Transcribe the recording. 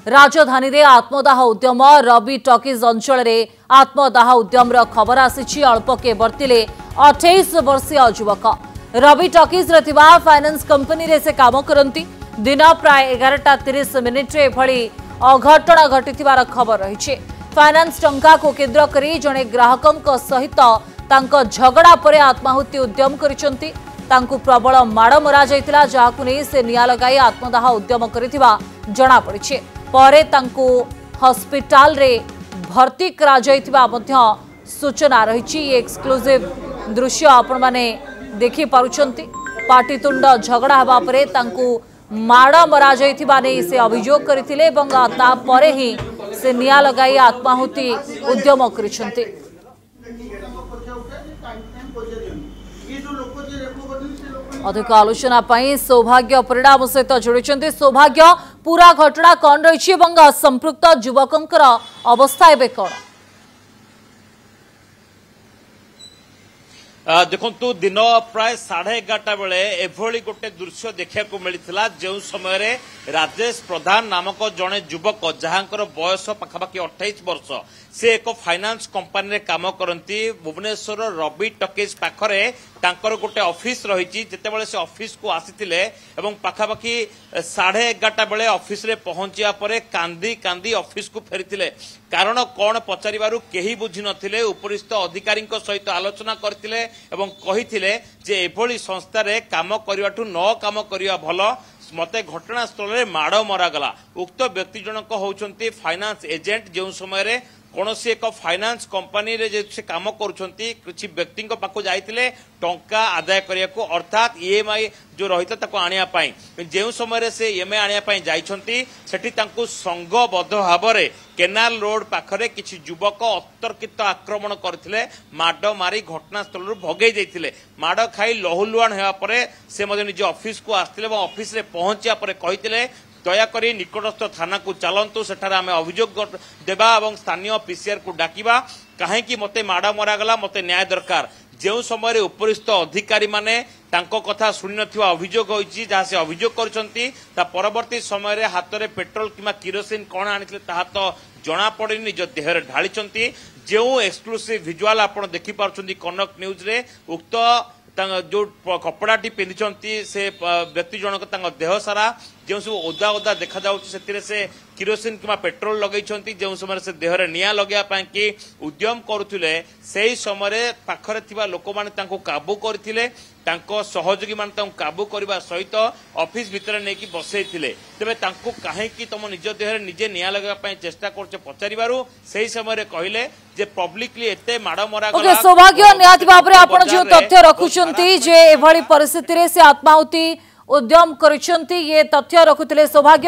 राजधानी रे आत्मदाह उद्यम रवि टॉकीज अंचल रे आत्मदाह उद्यम खबर आसी अल्पके बर्तिले 28 वर्षीय युवक रवि टॉकीज रे फाइनेंस कंपनी रे से काम करती दिन प्राय 11:30 एभली अघटना घटिथिबार खबर रही। फाइनेंस टंका को केंद्र करी जने ग्राहकों सहित तांको झगड़ा परे आत्माहुति उद्यम करिसंती। तांको प्रबल माड़ मरा जाइतिला जाहाकु नै से निया लगाई आत्मदाह उद्यम करिथिबा जणा पड़िछे। परे तांको हॉस्पिटल रे भर्ती करा जाइतिबा मध्य सूचना रही। एक्सक्लूसिव दृश्य आपण माने देखि पारुछंती। पाटीतुंड झगड़ा हबा परे तांको माड़ मरा जाइतिबा नै से अभियोग करथिले एवं ता परे ही से निया लगाई आत्माहुति उद्यम करिसंती। अधिक आलोचना सौभाग्य परिणाम सहित जोड़ी सौभाग्य पूरा घटना कौन रही संपृक्त युवकों अवस्था एवं कौन? देखु दिन प्राय 11:30 बेले एभली गोटे दृश्य देखा मिलता जो समय राजेश प्रधान नामक जड़े युवक जहांकर बयस पाखापाखि 28 वर्ष से एक फाइनेंस कंपनी रे काम करती भुवनेश्वर रवि टॉकीज पाखरे तांकर गोटे ऑफिस रही। जितेबाला से ऑफिस को आसीथिले एवं पाखापाखि 11:30 बेले ऑफिस रे पहुंचिया परे कांदी कांदी ऑफिस को फेरिथिले। कारण कौन पचारिबारु केही बुझी नथिले। उपरिस्थ अधिकारी सहित आलोचना करथिले एवं कहिथिले जे एभली संस्था रे काम करिवाठु न काम करिवा भलो। मते घटनास्थल में माड़ मरागला। उक्त व्यक्ति जनक होउछंती फाइनेंस एजेंट जो समय कौन सी एक फाइनेंस कंपनी रे से काम करुछंती किछि व्यक्ति पाखु जाइतिले टंका आदाय करिया को अर्थात ईएमआई जो रहिता ताको आनिया पाई जे समय से ईएमआई आनिया पाई जाइछंती सेठी तांको संगबद्ध भाबरे केनाल रोड पाखरे किछि युवक अतर्कित आक्रमण करथिले। माड मारी घटनास्थल भगई जाइतिले। माड खाई लहुलुआन हेबा परे से मजे निज ऑफिस को आस्तिले और ऑफिस रे पहुंचिया परे कहितिले दयाकोरी निकटस्थ थाना को चलतु सेठारे आमे अभियोग देबा और स्थानीय पीसीआर को डाकिबा कहीं मते माड़ मरागला मते न्याय दरकार। जो समय उपरिस्थ अधिकारी माने तांको कथा शुणी नथिबा अभियोग होईची जहाँ से अभियोग करछंती ता परवर्ती समय रे हाथ रे पेट्रोल किमा किरोसिन कौन आनिथिले ताहा तो जणा पड़े निज देहरे ढाळिछंती। जो एक्सक्लूसिव विजुअल आपण देखि पारछंती कनक न्यूज रे उक्त जो कपड़ाटी पिंधि से व्यक्ति जनक देह सारा जो सब ओदा ओदा देखा जाऊँगी से किरोसिन कि पेट्रोल लगे जो समय से देहरे निया लगे कि उद्यम करुले से समय पाखरे थिबा लोक माने काबू करथिले। सहयोगी मान काबू करने सहित ऑफिस भितर नहीं बसई तेरे कहीं तुम निज देहरे निजे निया लगे चेष्टा कर पचारू से समय कहले जे पब्लिकली एते माड़ मरा गला। सौभाग्य निहाती भाव में आपण जो तथ्य रखुचंती जे एभली परिस्थिति रे से आत्माहुति उद्यम करिसंती ये तथ्य रखुतिले सौभाग्य।